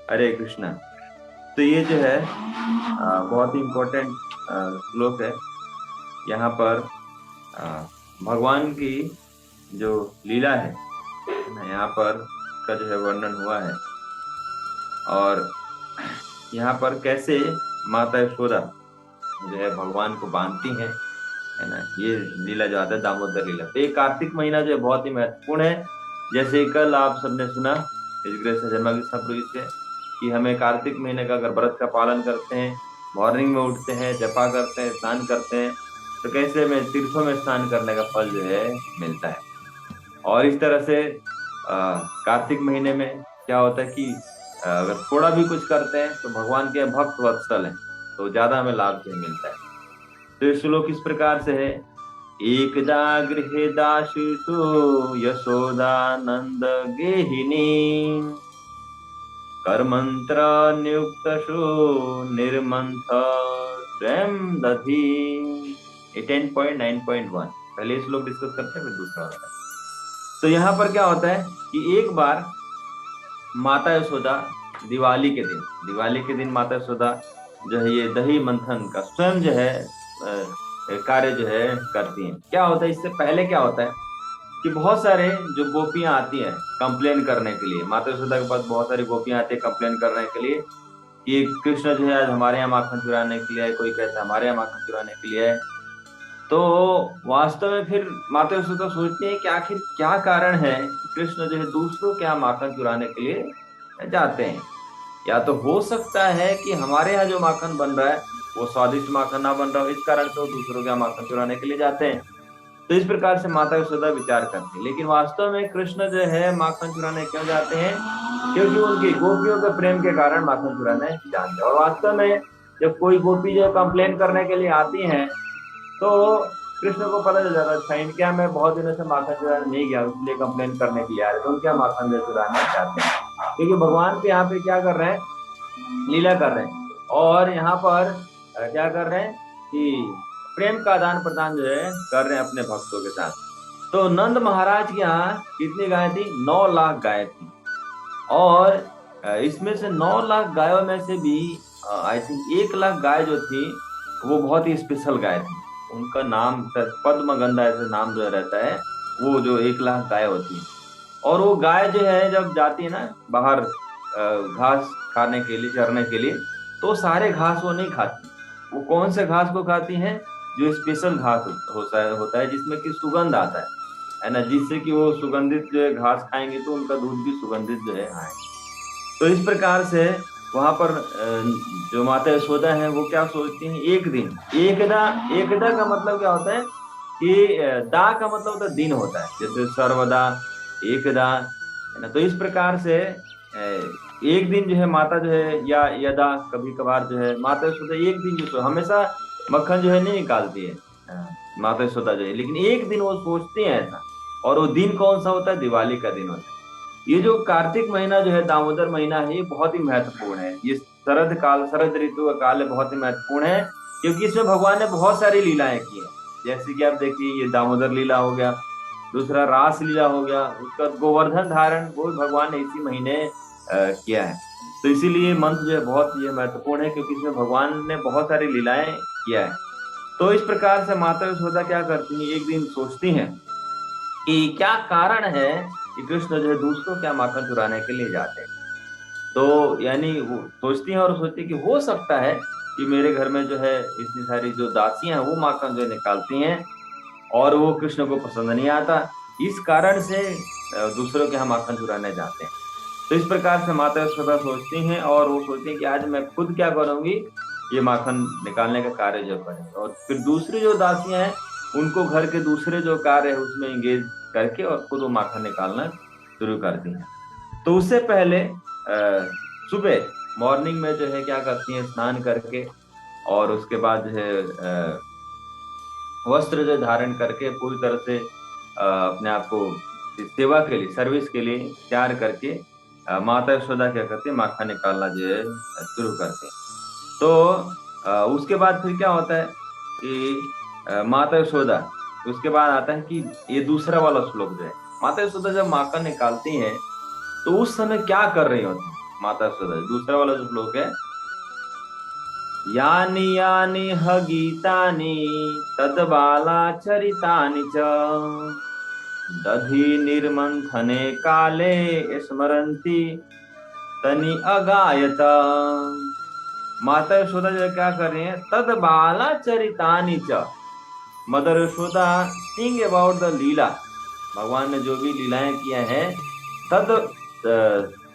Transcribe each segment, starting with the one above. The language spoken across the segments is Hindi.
हरे कृष्णा। तो ये जो है बहुत ही इम्पोर्टेंट श्लोक है। यहाँ पर अ, भगवान की जो लीला है ना, यहाँ पर का जो है वर्णन हुआ है। और यहाँ पर कैसे माता यशोदा जो है भगवान को बांधती हैं, है ना। ये लीला जो आता है दामोदर लीला। तो ये कार्तिक महीना जो है बहुत ही महत्वपूर्ण है। जैसे कल आप सबने सुना इस ग्रह से जन्मा की प्रभु से कि हमें कार्तिक महीने का अगर व्रत का पालन करते हैं, मॉर्निंग में उठते हैं, जपा करते हैं, स्नान करते हैं, तो कैसे में तीर्थों में स्नान करने का फल जो है मिलता है। और इस तरह से कार्तिक महीने में क्या होता है कि अगर थोड़ा भी कुछ करते हैं तो भगवान के भक्त वत्सल हैं, तो ज्यादा हमें लाभ जो है मिलता है। तो ये श्लोक इस प्रकार से है। एकदा गृहे दासीषु यशोदानंद गेहिनी करमंत्र नियुक्तषु निर्मंथ स्वयं दधी। ये 10.9.1 पहले इस श्लोक डिस्कस करते हैं, फिर दूसरा होता है। तो यहाँ पर क्या होता है कि एक बार माता यशोदा दिवाली के दिन माता यशोदा जो है ये दही मंथन का स्वयं जो है कार्य जो है करती हैं। क्या होता है इससे पहले क्या होता है कि बहुत सारे जो गोपियां आती हैं कंप्लेन करने के लिए, माता यशोदा के पास बहुत सारी गोपियां आती है कंप्लेन करने के लिए कि कृष्ण जो है आज हमारे यहाँ माखन चुराने के लिए है, कोई कहता है हमारे यहाँ माखन चुराने के लिए है। तो वास्तव में फिर माता यशोदा सोचती है कि आखिर क्या कारण है कि कृष्ण जो है दूसरों के यहाँ माखन चुराने के लिए जाते हैं। या तो हो सकता है कि हमारे यहाँ जो माखन बन रहा है वो स्वादिष्ट माखन ना बन रहा हो, इस कारण से वो दूसरों के यहाँ माखन चुराने के लिए जाते हैं। तो इस प्रकार से माता यशोदा विचार करती है। लेकिन वास्तव में कृष्ण जो है माखन चुराने क्यों जाते हैं? क्योंकि उनकी गोपियों के प्रेम के कारण माखन चुराने जाते हैं। और वास्तव में जब कोई गोपी जो कंप्लेन करने के लिए आती हैं तो कृष्ण को पता चल जाता है, अच्छा इनके यहाँ मैं बहुत दिनों से माखन चुराने नहीं गया, इसलिए कंप्लेन करने के लिए आ रहे, तो उनके यहाँ माखन जो चुराना चाहते हैं। क्योंकि भगवान पे यहाँ पे क्या कर रहे हैं, लीला कर रहे हैं। और यहाँ पर क्या कर रहे हैं कि प्रेम का आदान प्रदान जो है कर रहे हैं अपने भक्तों के साथ। तो नंद महाराज के यहाँ कितनी गाय थी? 9 लाख गाय थी। और इसमें से 9 लाख गायों में से भी आई थिंक 1 लाख गाय जो थी वो बहुत ही स्पेशल गाय थी। उनका नाम पद्मगंधा ऐसे नाम जो रहता है, वो जो 1 लाख गाय होती है। और वो गाय जो है जब जाती है ना बाहर घास खाने के लिए, चरने के लिए, तो सारे घास वो नहीं खाती। वो कौन से घास को खाती हैं? जो स्पेशल घास होता है जिसमें कि सुगंध आता है ना, जिससे कि वो सुगंधित जो है घास खाएंगे तो उनका दूध भी सुगंधित जो है आए। तो इस प्रकार से वहां पर जो माता यशोदा है वो क्या सोचती हैं, एक दिन एकदा, एकदा का मतलब क्या होता है कि दा का मतलब होता है दिन होता है, जैसे सर्वदा, एकदा, है ना। तो इस प्रकार से एक दिन जो है माता जो है या यदा कभी कभार जो है माता यशोदा एक दिन जो हमेशा मक्खन जो है नहीं निकालती है माता यशोदा जो है, लेकिन एक दिन वो सोचती है ऐसा। और वो दिन कौन सा होता है? दिवाली का दिन होता है। ये जो कार्तिक महीना जो है दामोदर महीना है, ये बहुत ही महत्वपूर्ण है। ये शरद काल, शरद ऋतु का काल है, बहुत ही महत्वपूर्ण है। क्योंकि इसमें भगवान ने बहुत सारी लीलाएं की हैं। जैसे कि आप देखिए ये दामोदर लीला हो गया, दूसरा रास लीला हो गया, उसका गोवर्धन धारण वो भी भगवान ने इसी महीने किया है। तो इसीलिए मंत्र जो है बहुत ये महत्वपूर्ण है, क्योंकि इसमें भगवान ने बहुत सारी लीलाएं किया है। तो इस प्रकार से माता यशोदा क्या करती हैं, एक दिन सोचती हैं कि क्या कारण है कि कृष्ण जो है दूसरों क्या माखन चुराने के लिए जाते हैं। तो यानी वो सोचती हैं और सोचती हैं कि हो सकता है कि मेरे घर में जो है इतनी सारी जो दासियां हैं वो माखन जो है निकालती हैं और वो कृष्ण को पसंद नहीं आता, इस कारण से दूसरों के यहाँ माखन चुराने जाते हैं। तो इस प्रकार से माता यशोदा सोचती हैं और वो सोचती हैं कि आज मैं खुद क्या करूंगी, ये माखन निकालने का कार्य जो करें। और फिर दूसरी जो दासियां हैं उनको घर के दूसरे जो कार्य है उसमें इंगेज करके और खुद वो माखन निकालना शुरू करती हैं। तो उससे पहले सुबह मॉर्निंग में जो है क्या करती हैं, स्नान करके और उसके बाद जो है वस्त्र जो धारण करके पूरी तरह से अपने आप को सेवा के लिए, सर्विस के लिए तैयार करके माता यशोदा क्या करती है, माखन निकालना जो है शुरू करते हैं। तो उसके बाद फिर क्या होता है कि माता यशोदा, उसके बाद आता है कि ये दूसरा वाला श्लोक जो है, माता यशोदा जब माखन निकालती हैं तो उस समय क्या कर रही होती है? माता यशोदा। दूसरा वाला जो श्लोक है, यानि यानि ह गीतानि तद बाला चरितानि च दधि निर्मंथने काले स्मरन्ति तनि अगायत। माता यशोदा जो क्या कर रही है, तद बाला चरितानि च, mother Yashoda sing about the lila, भगवान ने जो भी लीलाएं किया है, तद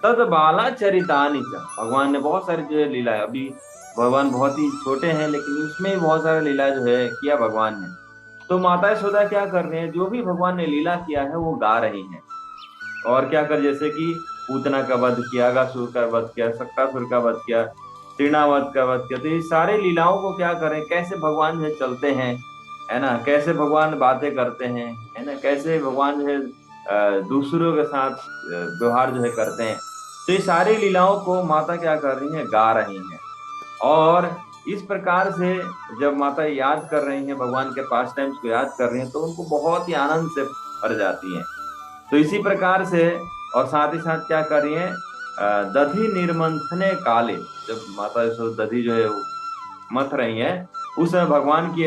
तद बाला चरितानि च, भगवान ने बहुत सारी जो है लीला है, अभी भगवान बहुत ही छोटे हैं लेकिन उसमें भी बहुत सारा लीला जो है किया भगवान ने। तो माता यशोदा क्या कर रहे हैं, जो भी भगवान ने लीला किया है वो गा रही हैं। और क्या कर, जैसे कि पूतना का वध किया, अगासुर का वध किया, सक्कासुर का वध किया, तृणावत का वध किया, तो ये सारे लीलाओं को क्या करें, कैसे भगवान जो है चलते हैं, है ना, कैसे भगवान बातें करते हैं, है ना, कैसे भगवान जो है दूसरों के साथ व्यवहार जो है करते हैं। तो ये सारी लीलाओं को माता क्या कर रही है, गा रही हैं। और इस प्रकार से जब माता याद कर रही हैं, भगवान के पास टाइम्स को याद कर रही हैं, तो उनको बहुत ही आनंद से भर जाती हैं। तो इसी प्रकार से, और साथ ही साथ क्या कर रही है, दधि निर्मंथने काले, जब माता यशोदा दधि जो है वो मथ रही है, उस समय भगवान की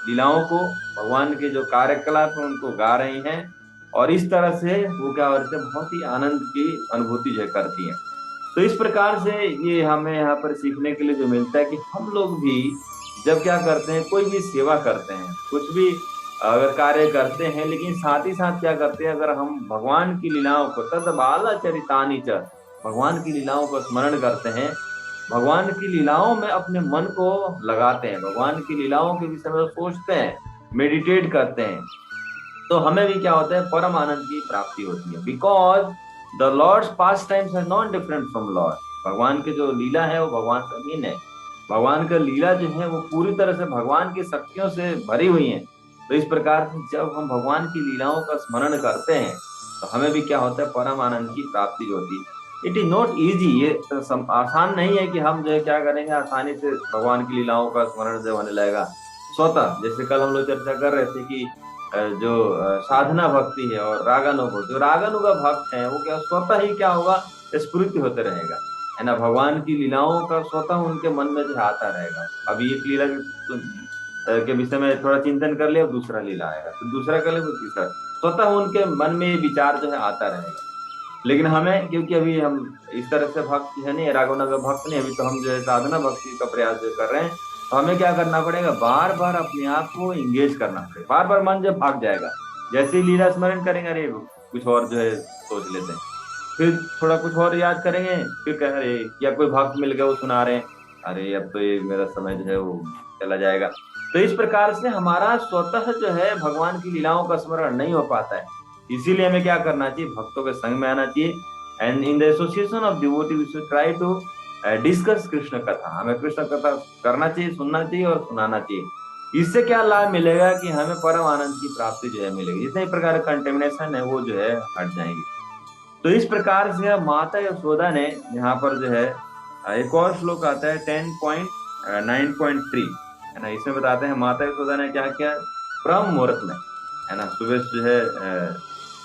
लीलाओं को, भगवान के जो कार्यकलाप है उनको गा रही हैं। और इस तरह से वो क्या करते हैं, बहुत ही आनंद की अनुभूति जो करती है। तो इस प्रकार से ये हमें यहाँ पर सीखने के लिए जो मिलता है कि हम लोग भी जब क्या करते हैं, कोई भी सेवा करते हैं, कुछ भी अगर कार्य करते हैं, लेकिन साथ ही साथ क्या करते हैं, अगर हम भगवान की लीलाओं को, तद बाला चरितानि च, भगवान की लीलाओं को स्मरण करते हैं, भगवान की लीलाओं में अपने मन को लगाते हैं, भगवान की लीलाओं के विषय में सोचते हैं, मेडिटेट करते हैं, तो हमें भी क्या होता है, परम आनंद की प्राप्ति होती है। Because the lord's pastimes are not different from lord, भगवान के जो लीला है वो भगवान से भिन्न है। भगवान का लीला जो है वो पूरी तरह से भगवान की शक्तियों से भरी हुई है। तो इस प्रकार से जब हम भगवान की लीलाओं का स्मरण करते हैं, तो हमें भी क्या होता है, परम आनंद की प्राप्ति होती है। इट इज नॉट इजी, ये आसान नहीं है कि हम जो है क्या करेंगे, आसानी से भगवान की लीलाओं का स्मरण जो होने लगेगा स्वतः। जैसे कल हम लोग चर्चा कर रहे थे कि जो साधना भक्ति है और रागानुग, जो रागानुग भक्त है वो क्या स्वतः ही क्या होगा, स्फूर्ति होते रहेगा, है ना, भगवान की लीलाओं का स्वतः उनके मन में जो आता रहेगा। अभी एक लीला के विषय में थोड़ा चिंतन कर लिया, दूसरा लीला आएगा, फिर दूसरा कर ले, फिर तीसरा, स्वतः उनके मन में ये विचार जो है आता रहेगा। लेकिन हमें, क्योंकि अभी हम इस तरह से भक्त है नहीं, रागानुग भक्त नहीं, अभी तो हम जो है साधना भक्ति का प्रयास जो कर रहे हैं, तो हमें क्या करना पड़ेगा, बार बार अपने आप को इंगेज करना पड़ेगा। बार बार मन जब भाग जाएगा, जैसे ही लीला स्मरण करेंगे, अरे कुछ और जो है सोच लेते हैं, फिर थोड़ा कुछ और याद करेंगे, फिर कह रहे, या कोई भक्त मिल गया वो सुना रहे हैं, अरे अब तो ये मेरा समय जो है वो चला जाएगा। तो इस प्रकार से हमारा स्वतः जो है भगवान की लीलाओं का स्मरण नहीं हो पाता है। इसीलिए हमें क्या करना चाहिए, भक्तों के संग में आना चाहिए, and in the association of devotee we should try to discuss Krishna katha. हमें कृष्ण कथा करना चाहिए, सुनना चाहिए और सुनाना चाहिए। इससे क्या लाभ मिलेगा कि हमें परम आनंद की प्राप्ति जो है मिलेगी, जितने प्रकार कंटेमिनेशन है वो जो है हट जाएंगे। तो इस प्रकार से माता यशोदा ने यहाँ पर जो है एक और श्लोक आता है 10.9.3, है ना, इसमें बताते हैं माता यशोदा ने क्या किया, ब्रह्म मुहूर्त में, है ना, सुबह जो है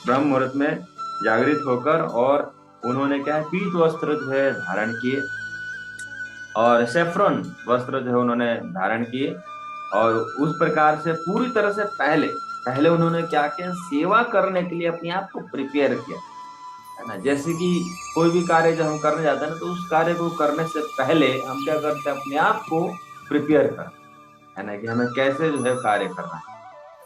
ब्रह्म मुहूर्त में जागृत होकर, और उन्होंने क्या है, पीत वस्त्र जो है धारण किए, और सेफ्रॉन वस्त्र जो है उन्होंने धारण किए, और उस प्रकार से पूरी तरह से पहले पहले उन्होंने क्या किया, सेवा करने के लिए अपने आप को प्रिपेयर किया, है ना। जैसे कि कोई भी कार्य जब हम करने जाते हैं ना, तो उस कार्य को करने से पहले हम क्या करते हैं, अपने आप को प्रिपेयर करते हैं, है ना, कि हमें कैसे जो है कार्य करना है।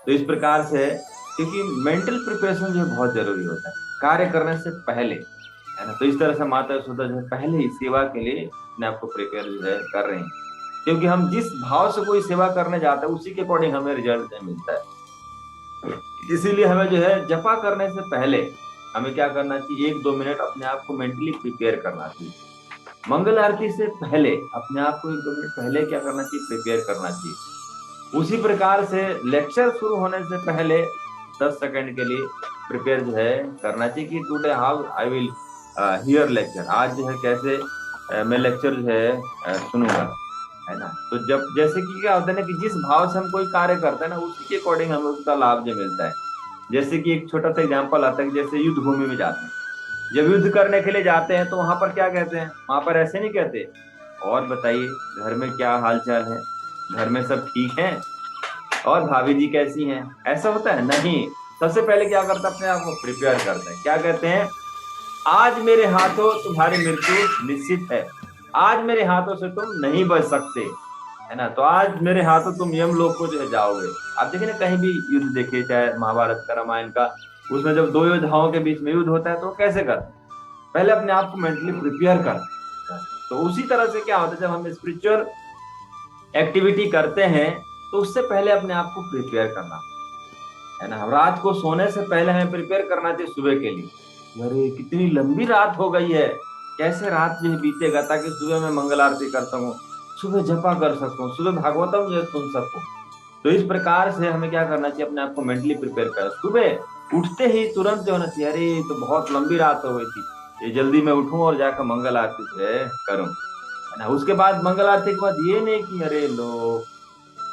तो इस प्रकार से, क्योंकि मेंटल प्रिपरेशन जो है बहुत जरूरी होता है कार्य करने से पहले, है ना। तो इस तरह से माता यशोदा जो है पहले ही सेवा के लिए अपने आप को प्रिपेयर जो है कर रहे हैं, क्योंकि हम जिस भाव से कोई सेवा करने जाते हैं उसी के अकॉर्डिंग हमें रिजल्ट मिलता है। इसीलिए हमें जो है जपा करने से पहले हमें क्या करना चाहिए, 1-2 मिनट अपने आप को मेंटली प्रिपेयर करना चाहिए। मंगल आरती से पहले अपने आप को 1-2 मिनट पहले क्या करना चाहिए, प्रिपेयर करना चाहिए। उसी प्रकार से लेक्चर शुरू होने से पहले 10 सेकंड के लिए प्रिपेयर जो है करना चाहिए कि today how I will hear lecture, आज जो है कैसे मैं लेक्चर जो है सुनूंगा, है ना। तो जब जैसे कि क्या होता है ना, कि जिस भाव से हम कोई कार्य करते हैं ना, उसी के अकॉर्डिंग हमें उसका लाभ जो मिलता है। जैसे कि एक छोटा सा एग्जांपल आता है कि जैसे युद्ध भूमि में जाते हैं, जब युद्ध करने के लिए जाते हैं तो वहां पर क्या कहते हैं, वहां पर ऐसे नहीं कहते और बताइए घर में क्या हाल चाल है, घर में सब ठीक है, और भाभी जी कैसी हैं, ऐसा होता है नहीं। सबसे पहले क्या करता है, अपने आप को प्रिपेयर करता है। क्या कहते हैं, आज मेरे हाथों तुम्हारी मृत्यु निश्चित है, आज मेरे हाथों से तुम नहीं बच सकते, है ना। तो आज मेरे हाथों तुम यमलोक को जो है जाओगे। आप देखिए ना, कहीं भी युद्ध देखिए, चाहे महाभारत का, रामायण का, उसमें जब दो योद्धाओं के बीच में युद्ध होता है तो वो कैसे करते हैं, पहले अपने आप को मेंटली प्रिपेयर करते हैं। तो उसी तरह से क्या होता है, जब हम स्पिरिचुअल एक्टिविटी करते हैं तो उससे पहले अपने आप को प्रिपेयर करना, है ना। रात को सोने से पहले हमें प्रिपेयर करना चाहिए सुबह के लिए। अरे कितनी लंबी रात हो गई है, कैसे रात जो है बीतेगा, ताकि सुबह मैं मंगल आरती कर सकूं, सुबह जपा कर सकूं, सुबह भागवतम जो है सुन सकूं। तो इस प्रकार से हमें क्या करना चाहिए, अपने आप को मेंटली प्रिपेयर कर, सुबह उठते ही तुरंत जो होना चाहिए, अरे ये तो बहुत लंबी रात हो गई थी, ये जल्दी मैं उठूं और जाकर मंगल आरती जो है करूं, है ना। उसके बाद मंगल आरती के बाद ये नहीं कि अरे लो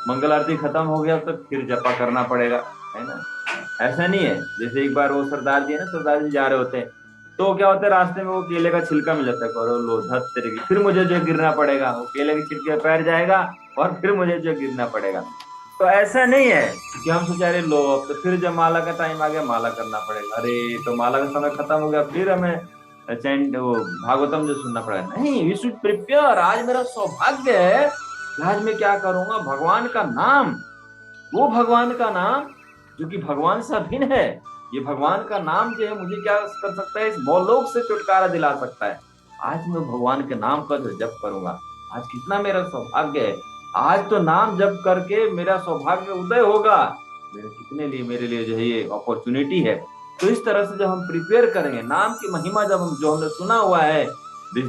मंगल आरती खत्म हो गया तो फिर जपा करना पड़ेगा, है ना। ऐसा नहीं है। जैसे एक बार वो सरदार जी है ना, सरदार जी जा रहे होते हैं, तो क्या होता है, रास्ते में वो केले का छिलका मिल जाता है, करो लो धत तेरे की, फिर मुझे जो गिरना पड़ेगा, वो केले के छिलके पे पैर जाएगा और फिर मुझे जो गिरना पड़ेगा। तो ऐसा नहीं है कि हम सोचे अरे लो अब तो फिर जब माला का टाइम आ गया माला करना पड़ेगा, अरे तो माला का समय खत्म हो गया फिर हमें चैंट वो भागवतम जो सुनना पड़ेगा। नहीं, वी शुड प्रिपेयर। आज मेरा सौभाग्य है कि आज मैं क्या करूंगा, भगवान का नाम, वो भगवान का नाम जो कि भगवान से अभिन्न है, ये भगवान का नाम जो है मुझे क्या कर सकता है, इस भवलोक से छुटकारा दिला सकता है। आज मैं भगवान के नाम का जो जप करूंगा, आज कितना मेरा सौभाग्य है, आज तो नाम जप करके मेरा सौभाग्य उदय होगा, मेरे कितने लिए, मेरे लिए जो है ये अपॉर्चुनिटी है। तो इस तरह से जब हम प्रिपेयर करेंगे, नाम की महिमा जब हम जो हमने सुना हुआ है, this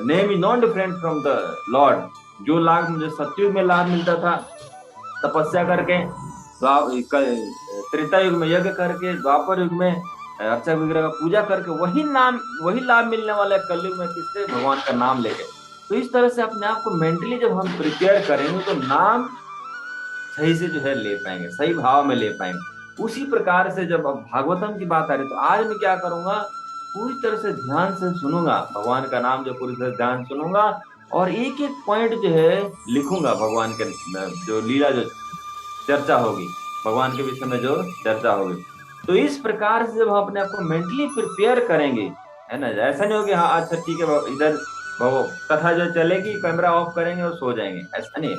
name is not different from the Lord, जो लाभ मुझे सत्युग में लाभ मिलता था तपस्या करके, त्रेता युग में यज्ञ करके, द्वापर युग में अर्चक विग्रह का पूजा करके, वही नाम वही लाभ मिलने वाला है कलयुग में, किससे, भगवान का नाम लेके। तो इस तरह से अपने आप को मेंटली जब हम प्रिपेयर करेंगे तो नाम सही से जो है ले पाएंगे, सही भाव में ले पाएंगे। उसी प्रकार से जब अब भागवतम की बात आ रही, तो आज मैं क्या करूंगा, पूरी तरह से ध्यान से सुनूंगा भगवान का नाम, जो पूरी तरह ध्यान सुनूंगा और एक एक पॉइंट जो है लिखूंगा, भगवान के जो लीला जो चर्चा होगी, भगवान के विषय में जो चर्चा होगी। तो इस प्रकार से जब हम अपने आप को मेंटली प्रिपेयर करेंगे, है ना, ऐसा नहीं होगा हाँ अच्छा ठीक है इधर वो कथा जो चलेगी कैमरा ऑफ करेंगे और सो जाएंगे, ऐसा नहीं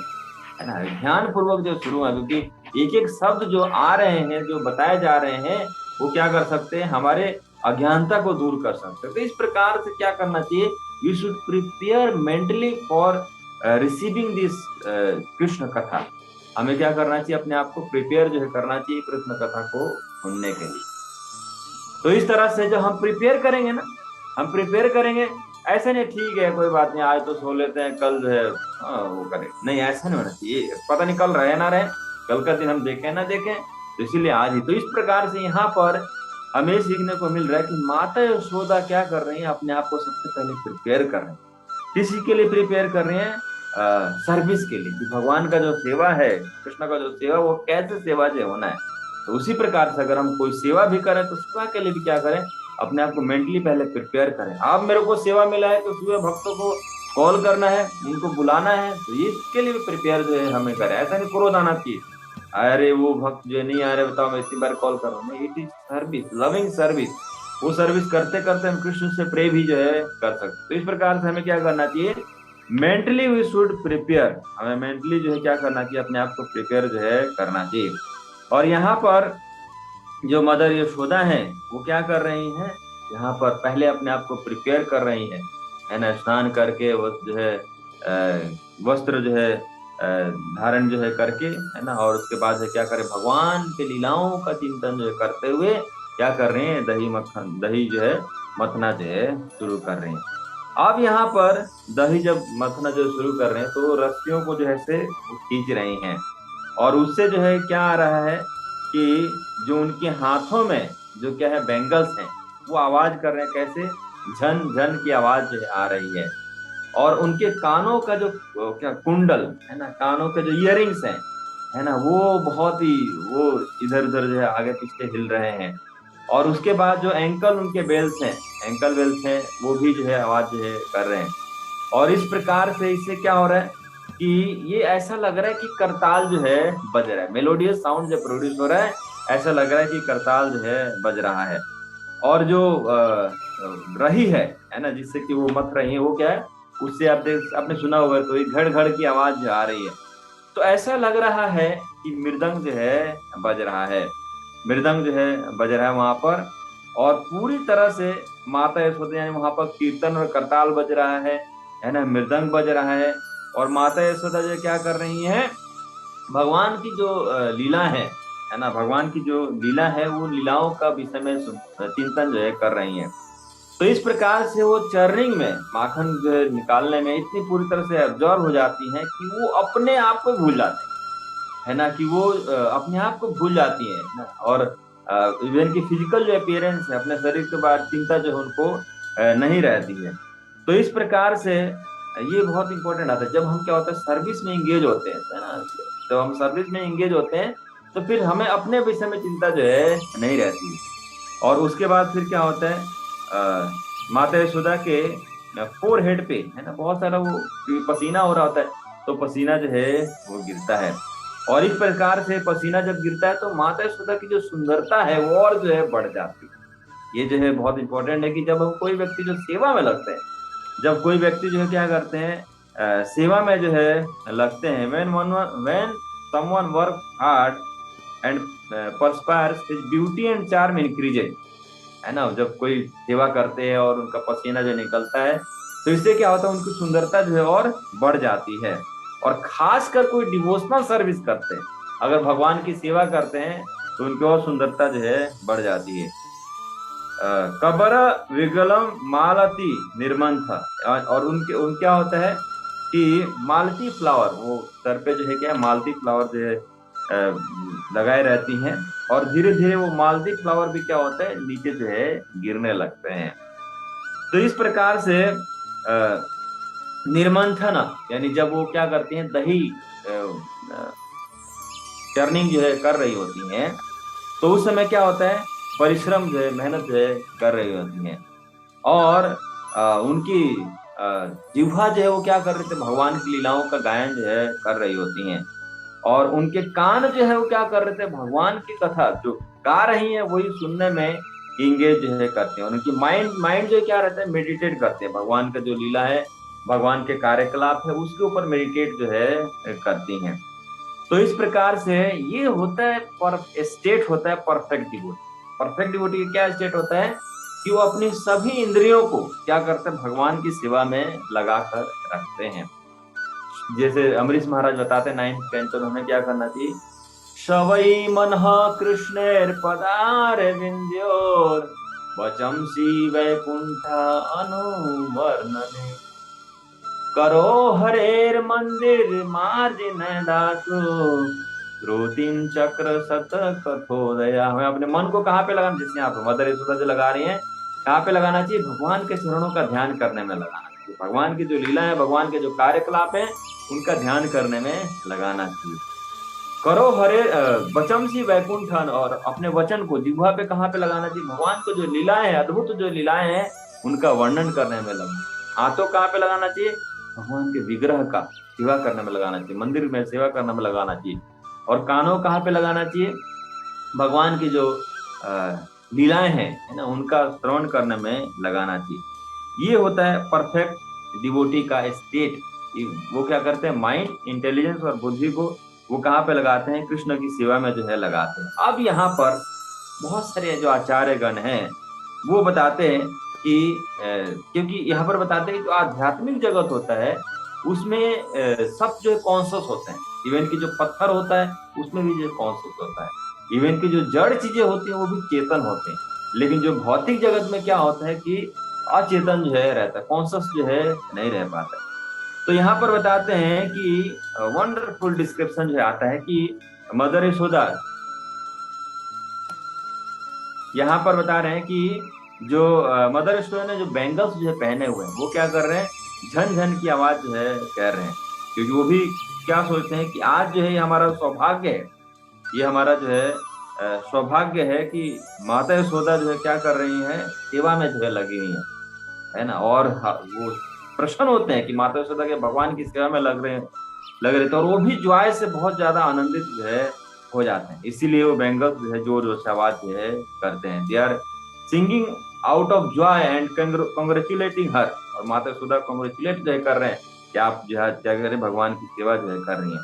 है ना। ध्यान पूर्वक जो शुरू है, क्योंकि एक एक शब्द जो आ रहे हैं, जो बताए जा रहे हैं, वो क्या कर सकते हैं, हमारे अज्ञानता को दूर कर सकते हैं। तो इस प्रकार से क्या करना चाहिए, you should prepare mentally for receiving this Krishna katha. हमें क्या करना चाहिए, अपने आप को प्रिपेयर जो है करना चाहिए कृष्ण कथा को सुनने के लिए। तो इस तरह से जब हम प्रिपेयर करेंगे ना, हम प्रिपेयर करेंगे, ऐसे नहीं ठीक है कोई बात नहीं आज तो सो लेते हैं कल जो है वो करें, नहीं ऐसा नहीं होना चाहिए। पता नहीं कल रहे ना रहे, कल का दिन हम देखें ना देखें, तो इसीलिए आज ही। तो इस प्रकार से यहाँ पर हमें सीखने को मिल रहा है कि माता यशोदा क्या कर रही है, अपने आप को सबसे पहले प्रिपेयर कर रहे हैं। किसी के लिए प्रिपेयर कर रहे हैं, सर्विस के लिए, कि भगवान का जो सेवा है, कृष्ण का जो सेवा, वो कैसे सेवा जो होना है। तो उसी प्रकार से अगर हम कोई सेवा भी करें तो सेवा के लिए भी क्या करें, अपने आप को मेंटली पहले प्रिपेयर करें। आप मेरे को सेवा मिला है तो सुबह भक्तों को कॉल करना है, उनको बुलाना है, तो इसके लिए भी प्रिपेयर जो है हमें करें। ऐसा नहीं क्रोध आना चाहिए, अरे वो भक्त जो नहीं आ रहे बताओ मैं इतनी बार कॉल कर रहा हूँ, it is service, loving service. वो सर्विस करते करते हम कृष्ण से प्रे भी जो है कर सकते। तो इस प्रकार से हमें क्या करना चाहिए, मेंटली वी शुड प्रिपेयर, हमें मेंटली जो है क्या करना चाहिए, अपने आप को प्रिपेयर जो है करना चाहिए। और यहाँ पर जो मदर यशोदा है वो क्या कर रही हैं, यहाँ पर पहले अपने आप को प्रिपेयर कर रही हैं, है ना, स्नान करके वो जो है वस्त्र जो है धारण जो है करके, है ना, और उसके बाद है क्या करें, भगवान के लीलाओं का चिंतन जो है करते हुए क्या कर रहे हैं, दही मक्खन, दही जो है मथना जो है शुरू कर रहे हैं। अब यहाँ पर दही जब मथना जो शुरू कर रहे हैं तो रस्सियों को जो है से खींच रही हैं, और उससे जो है क्या आ रहा है कि जो उनके हाथों में जो क्या है बैंगल्स हैं, वो आवाज कर रहे हैं, कैसे, झन झन की आवाज जो है आ रही है। और उनके कानों का जो क्या कुंडल है ना, कानों के जो इयरिंग्स हैं, है ना, वो बहुत ही वो इधर उधर जो है आगे पीछे हिल रहे हैं। और उसके बाद जो एंकल उनके बेल्स हैं, एंकल बेल्स हैं, वो भी जो है आवाज जो है कर रहे हैं। और इस प्रकार से इससे क्या हो रहा है कि ये ऐसा लग रहा है कि करताल जो है बज रहा है, मेलोडियस साउंड जो प्रोड्यूस हो रहा है, ऐसा लग रहा है कि करताल जो है बज रहा है। और जो रही है ना, जिससे कि वो मत रही है, वो क्या है, उससे आपने सुना होगा तो ये घड़ घड़ की आवाज आ रही है। तो ऐसा लग रहा है कि मृदंग जो है बज रहा है, मृदंग जो है बज रहा है वहां पर। और पूरी तरह से माता यशोदा, यानी वहां पर कीर्तन और करताल बज रहा है ना, मृदंग बज रहा है। और माता यशोदा जो क्या कर रही है, भगवान की जो लीला है ना, भगवान की जो लीला है वो लीलाओं का विषय में चिंतन जो है कर रही है। तो इस प्रकार से वो चर्निंग में माखन जो है निकालने में इतनी पूरी तरह से एब्जॉर्व हो जाती हैं कि वो अपने आप को भूल जाते हैं, है ना, कि वो अपने आप को भूल जाती है ना। और इवन की फिजिकल जो अपीयरेंस है, अपने शरीर के बाद चिंता जो है उनको नहीं रहती है। तो इस प्रकार से ये बहुत इंपॉर्टेंट आता है, जब हम क्या होता है सर्विस में इंगेज होते हैं, है ना, जब हम सर्विस में इंगेज होते हैं तो फिर हमें अपने विषय में चिंता जो है नहीं रहती। और उसके बाद फिर क्या होता है, माता यशोदा के फोर हेड पे, है ना, बहुत सारा वो पसीना हो रहा होता है, तो पसीना जो है वो गिरता है। और इस प्रकार से पसीना जब गिरता है तो माता यशोदा की जो सुंदरता है वो और जो है बढ़ जाती है। ये जो है बहुत इंपॉर्टेंट है कि जब हम कोई व्यक्ति जो सेवा में लगते हैं, जब कोई व्यक्ति जो है क्या करते हैं, सेवा में जो है लगते हैं, when someone work hard and perspires his beauty and charm increases, है ना, जब कोई सेवा करते हैं और उनका पसीना जो निकलता है तो इससे क्या होता है, उनकी सुंदरता जो है और बढ़ जाती है। और खासकर कोई डिवोशनल सर्विस करते हैं, अगर भगवान की सेवा करते हैं तो उनकी और सुंदरता जो है बढ़ जाती है। कबर विगलम मालती निर्मंथ, और उन क्या होता है कि मालती फ्लावर, वो सर पे जो है क्या है, मालती फ्लावर जो है लगाए रहती हैं। और धीरे धीरे वो मालती फ्लावर भी क्या होता है नीचे जो है गिरने लगते हैं। तो इस प्रकार से निर्मंथन, यानी जब वो क्या करती हैं, दही चर्निंग जो है कर रही होती हैं, तो उस समय क्या होता है, परिश्रम जो है, मेहनत जो है कर रही होती हैं। और उनकी जिह्वा जो है वो क्या कर रहे थे, भगवान की लीलाओं का गायन जो है कर रही होती हैं। और उनके कान जो है वो क्या कर रहे थे, भगवान की कथा जो गा रही है वही सुनने में इंगेज जो है करते हैं। उनकी माइंड माइंड जो क्या रहता है, मेडिटेट करते हैं, भगवान का जो लीला है, भगवान के कार्यकलाप है उसके ऊपर मेडिटेट जो है करती हैं। तो इस प्रकार से ये होता है पर स्टेट होता है परफेक्ट डिवोटी। परफेक्ट डिवोटी का क्या स्टेट होता है कि वो अपनी सभी इंद्रियों को क्या करते हैं, भगवान की सेवा में लगा कर रखते हैं। जैसे अमरीश महाराज बताते हैं 9th कैंटो में हमें क्या करना चाहिए, शवई मनः कृष्णेर पदार विंध्योर वचंसी वैकुंठ अनुवर्णने करो हरेर मंदिर मार्जिन दासु श्रुतिम चक्र सत कथोदया। हमें अपने मन को कहाँ पे लगाना, जिससे यहाँ पे मदर यशोदा जो लगा रही है, कहाँ पे लगाना चाहिए, भगवान के चरणों का ध्यान करने में लगाना चाहिए, भगवान की जो लीला है, भगवान के जो कार्यकलाप है उनका ध्यान करने में लगाना चाहिए। करो हरे वचमसी वैकुंठन, और अपने वचन को जिह्वा पे कहाँ पे लगाना चाहिए, भगवान को जो लीलाएं हैं, अद्भुत जो लीलाएं हैं उनका वर्णन करने में लगना। हाथों कहाँ पे लगाना चाहिए, भगवान के विग्रह का सेवा करने में लगाना चाहिए, मंदिर में सेवा करने में लगाना चाहिए। और कानों कहाँ पे लगाना चाहिए, भगवान की जो लीलाएं हैं, है ना, उनका श्रवण करने में लगाना चाहिए। ये होता है परफेक्ट डिवोटी का स्टेट। वो क्या करते हैं, माइंड, इंटेलिजेंस और बुद्धि को वो कहाँ पे लगाते हैं, कृष्ण की सेवा में जो है लगाते हैं। अब यहाँ पर बहुत सारे जो आचार्य गण हैं वो बताते हैं कि क्योंकि यहाँ पर बताते हैं कि जो आध्यात्मिक जगत होता है उसमें सब जो है कॉन्शियस होते हैं, इवन की जो पत्थर होता है उसमें भी जो कॉन्शियस होता है, इवन की जो जड़ चीजें होती हैं वो भी चेतन होते हैं। लेकिन जो भौतिक जगत में क्या होता है कि अचेतन जो है रहता है, कॉन्शियस जो है नहीं रह पाता है। तो यहाँ पर बताते हैं कि वंडरफुल डिस्क्रिप्शन जो आता है कि मदर यशोदा, यहाँ पर बता रहे हैं कि जो मदर यशोदा ने जो बैंगल्स जो है पहने हुए हैं वो क्या कर रहे हैं, झन झन की आवाज जो है कह रहे हैं। क्योंकि वो भी क्या सोचते हैं कि आज जो है ये हमारा सौभाग्य है, ये हमारा जो है सौभाग्य है कि माता यशोदा जो है क्या कर रही हैं, सेवा में जो है लगी हुई है ना। और वो प्रसन्न होते हैं कि माता यशोदा के भगवान की सेवा में लग रहे थे, और वो भी ज्वाय से बहुत ज्यादा आनंदित जो है हो जाते हैं। इसीलिए वो बैंगल्स जो है जोर जोर से आवाज जो है करते हैं, they are singing out of joy and congratulating her. और माता यशोदा कॉन्ग्रेचुलेट जो है कर रहे हैं कि आप जो है क्या करें, भगवान की सेवा जो है कर रही हैं।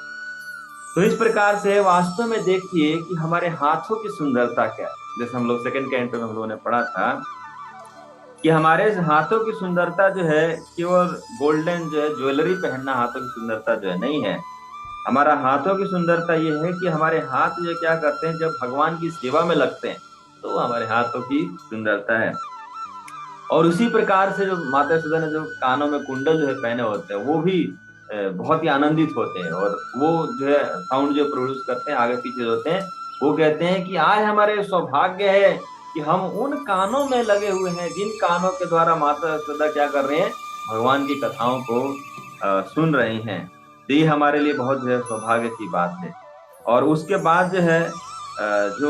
तो इस प्रकार से वास्तव में देखिए कि हमारे हाथों की सुंदरता क्या है। जैसे हम लोग सेकंड कैंटो में हम लोगों ने पढ़ा था कि हमारे हाथों की सुंदरता जो है केवल गोल्डन जो है ज्वेलरी पहनना हाथों की सुंदरता जो है नहीं है। हमारा हाथों की सुंदरता ये है कि हमारे हाथ जो क्या करते हैं, जब भगवान की सेवा में लगते हैं तो वो हमारे हाथों की सुंदरता है। और उसी प्रकार से जो माता यशोदा ने जो कानों में कुंडल जो है पहने होते हैं वो भी बहुत ही आनंदित होते हैं, और वो जो है साउंड जो प्रोड्यूस करते हैं आगे पीछे होते हैं, वो कहते हैं कि आज हमारे सौभाग्य है कि हम उन कानों में लगे हुए हैं जिन कानों के द्वारा माता यशोदा क्या कर रहे हैं, भगवान की कथाओं को सुन रहे हैं। तो ये हमारे लिए बहुत जो है सौभाग्य की बात है। और उसके बाद जो है जो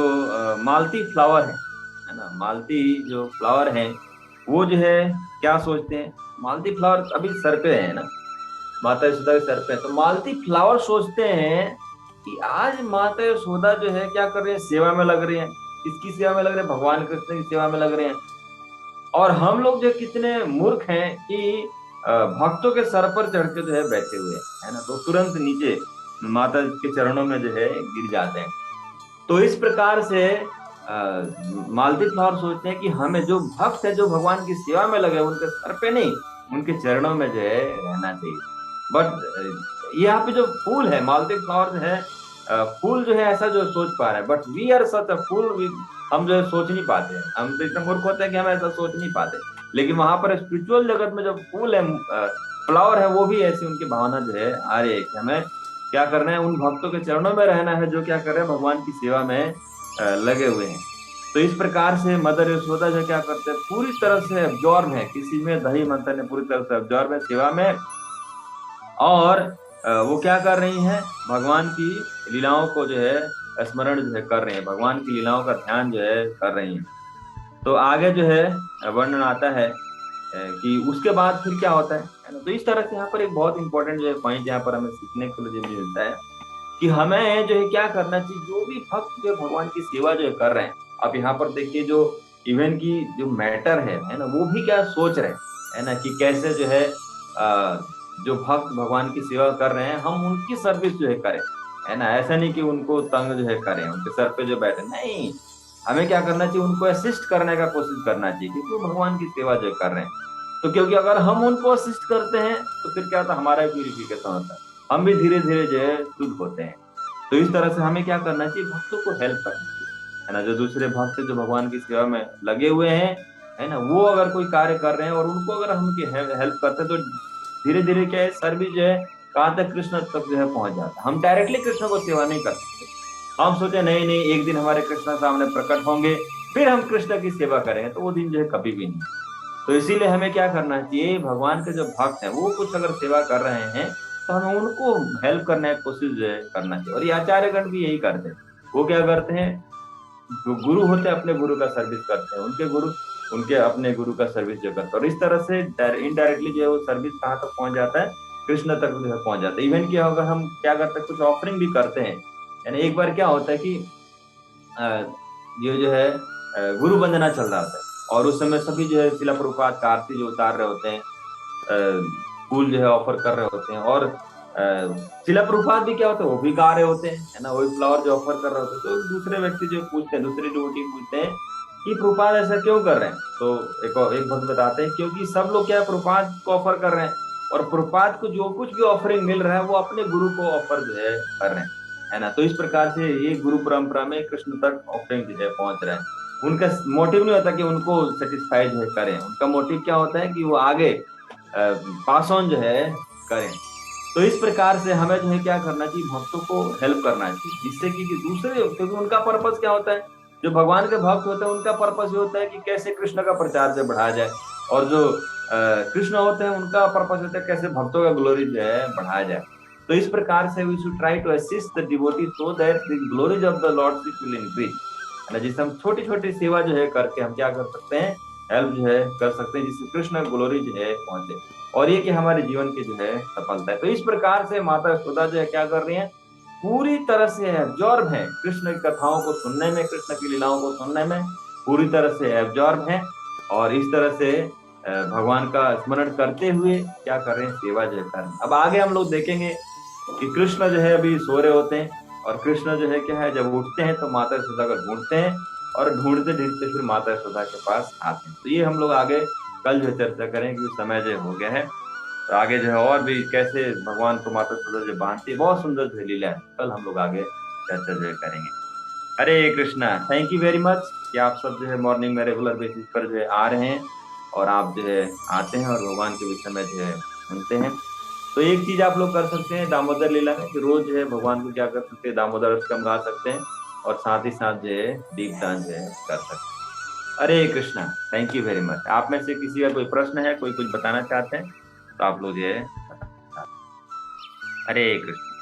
मालती फ्लावर है ना, मालती जो फ्लावर है वो जो है क्या सोचते हैं, मालती फ्लावर अभी सर पे है ना, माता यशोदा के सर पे है, तो मालती फ्लावर सोचते हैं कि आज माता यशोदा जो है क्या कर रहे हैं, सेवा में लग रहे हैं। किसकी सेवा में लग रहे हैं, भगवान कृष्ण की सेवा में लग रहे हैं। और हम लोग जो कितने मूर्ख हैं कि भक्तों के सर पर चढ़ के जो है बैठे हुए हैं, है ना, तो तुरंत नीचे माता के चरणों में जो है गिर जाते हैं। तो इस प्रकार से मालती फ्लावर सोचते हैं कि हमें जो भक्त है जो भगवान की सेवा में लगे उनके सर पे नहीं, उनके चरणों में जो है रहना चाहिए। बट यहाँ पे जो फूल है, मालती फ्लावर जो है फूल जो है ऐसा जो सोच पा रहे हैं, बट वी आर सच अ फूल, हम जो है सोच नहीं पाते हैं। हम तो इतना मूर्ख होते हैं कि हम ऐसा सोच नहीं पाते। लेकिन वहां पर स्पिरिचुअल जगत में जो फूल है, फ्लावर है, वो भी ऐसी उनकी भावना जो है आ रही है कि हमें क्या करना है, उन भक्तों के चरणों में रहना है जो क्या कर रहे हैं, भगवान की सेवा में लगे हुए हैं। तो इस प्रकार से मदर यशोदा जो क्या करते हैं, पूरी तरह से एब्जॉर्ब है किसी में, दही मंथन ने पूरी तरह से एब्जॉर्ब है सेवा में। और वो क्या कर रही हैं, भगवान की लीलाओं को जो है स्मरण जो है कर रहे हैं, भगवान की लीलाओं का ध्यान जो है कर रही हैं। तो आगे जो है वर्णन आता है कि उसके बाद फिर क्या होता है ना। तो इस तरह से यहाँ पर एक बहुत इंपॉर्टेंट जो है पॉइंट यहाँ पर हमें सीखने को जो मिलता है कि हमें जो है क्या करना चाहिए, जो भी भक्त जो भगवान की सेवा जो है कर रहे हैं। अब यहाँ पर देखिए जो इवेंट की जो मैटर है ना, वो भी क्या सोच रहे हैं, है ना, कि कैसे जो है जो भक्त भगवान की सेवा कर रहे हैं हम उनकी सर्विस जो है करें, है ना। ऐसा नहीं कि उनको तंग जो है करें, उनके सर पे जो बैठे, नहीं, हमें क्या करना चाहिए, उनको असिस्ट करने का कोशिश करना चाहिए, क्योंकि वो भगवान की सेवा जो कर रहे हैं। तो क्योंकि अगर हम उनको असिस्ट करते हैं तो फिर क्या होता है, हमारा प्यूरिफिकेशन होता है, हम भी धीरे धीरे जो है शुद्ध होते हैं। तो इस तरह से हमें क्या करना चाहिए, भक्तों को हेल्प करना चाहिए, है ना। जो दूसरे भक्त जो भगवान की सेवा में लगे हुए हैं, है ना, वो अगर कोई कार्य कर रहे हैं और उनको अगर हम हेल्प करते हैं तो धीरे धीरे क्या है, सर्विस जो है कहाँ तक, कृष्ण तक जो है पहुंच जाता है। हम डायरेक्टली कृष्ण को सेवा नहीं कर सकते। हम सोचे नहीं नहीं, एक दिन हमारे कृष्ण सामने प्रकट होंगे फिर हम कृष्ण की सेवा करेंगे, तो वो दिन जो है कभी भी नहीं। तो इसीलिए हमें क्या करना चाहिए, भगवान के जो भक्त हैं वो कुछ अगर सेवा कर रहे हैं तो हमें उनको हेल्प करने की कोशिश जो है करना चाहिए। और ये आचार्यगण भी यही करते हैं। वो क्या करते हैं, जो गुरु होते हैं अपने गुरु का सर्विस करते हैं, उनके गुरु उनके अपने गुरु का सर्विस जो करते हैं। और इस तरह से इनडायरेक्टली जो है वो सर्विस कहाँ तक पहुंच जाता है, कृष्ण तक जो है पहुंच जाता है। इवन क्या होगा, हम क्या करते हैं, कुछ ऑफरिंग भी करते हैं। यानी एक बार क्या होता है कि ये जो है गुरु वंदना चल रहा होता है, और उस समय सभी जो है शिला प्रभुपाद का आरती जो उतार रहे होते हैं, फूल जो है ऑफर कर रहे होते हैं। और शिला प्रभुपाद भी क्या होता है, वो भी गा रहे होते हैं, है ना, वही फ्लावर जो ऑफर कर रहे होते हैं। तो दूसरे व्यक्ति जो पूछते हैं, दूसरे डिवोटी पूछते हैं कि प्रभुपाद ऐसा क्यों कर रहे हैं। तो एक भक्त बताते हैं क्योंकि सब लोग क्या है, प्रभुपाद को ऑफर कर रहे हैं, और प्रभुपाद को जो कुछ भी ऑफरिंग मिल रहा है वो अपने गुरु को ऑफर जो है कर रहे हैं, है ना। तो इस प्रकार से ये गुरु परंपरा में कृष्ण तक ऑफरिंग जो है पहुंच रहे हैं। उनका मोटिव नहीं होता कि उनको सेटिस्फाई जो है करें, उनका मोटिव क्या होता है कि वो आगे पास ऑन जो है करें। तो इस प्रकार से हमें जो है क्या करना चाहिए, भक्तों को हेल्प करना चाहिए, जिससे कि दूसरे, क्योंकि उनका पर्पस क्या होता है, जो भगवान के भक्त होते हैं उनका पर्पस ये होता है कि कैसे कृष्ण का प्रचार जो बढ़ाया जाए। और जो कृष्ण होते हैं उनका पर्पस होता है कैसे भक्तों का ग्लोरी जो है बढ़ाया जाए। तो इस प्रकार से we should try to assist the devotee so that the glories of the lordship will increase, है ना। जिससे हम छोटी छोटी सेवा जो है करके हम क्या कर सकते हैं, हेल्प जो है कर सकते हैं, जिससे कृष्ण ग्लोरी जो है पहुंचे, और ये कि हमारे जीवन की जो है सफलता है। तो इस प्रकार से माता यशोदा जो है क्या कर रही है, पूरी तरह से एब्जॉर्ब है कृष्ण की कथाओं को सुनने में, कृष्ण की लीलाओं को सुनने में पूरी तरह से एब्जॉर्ब है, और इस तरह से भगवान का स्मरण करते हुए क्या कर रहे हैं, सेवा जो है कर रहे हैं। अब आगे हम लोग देखेंगे कि कृष्ण जो है अभी सो रहे होते हैं, और कृष्ण जो है क्या है, जब उठते हैं तो माता यशोदा को ढूंढते हैं, और ढूंढते ढूंढते फिर माता यशोदा के पास आते हैं। तो ये हम लोग आगे कल जो है चर्चा करेंगे, क्योंकि समय जो हो गया है। तो आगे जो है और भी कैसे भगवान को माता यशोदा जो बांधती है, बहुत सुंदर जो है लीला है, कल हम लोग आगे चर्चा जो है करेंगे। Hare Krishna, thank you very much कि आप सब जो है मॉर्निंग में रेगुलर बेसिस पर जो है आ रहे हैं, और आप जो है आते हैं और भगवान के विषय में जो है सुनते हैं। तो एक चीज आप लोग कर सकते हैं दामोदर लीला में, कि रोज जो है भगवान को क्या कर सकते हैं, दामोदर अष्टकम गा सकते हैं, और साथ ही साथ जो है दीपदान जो है कर सकते हैं। Hare Krishna, thank you very much. आप में से किसी का कोई प्रश्न है, कोई कुछ बताना चाहते हैं, तो आप लोग जो है बता सकते हैं। हरे कृष्ण।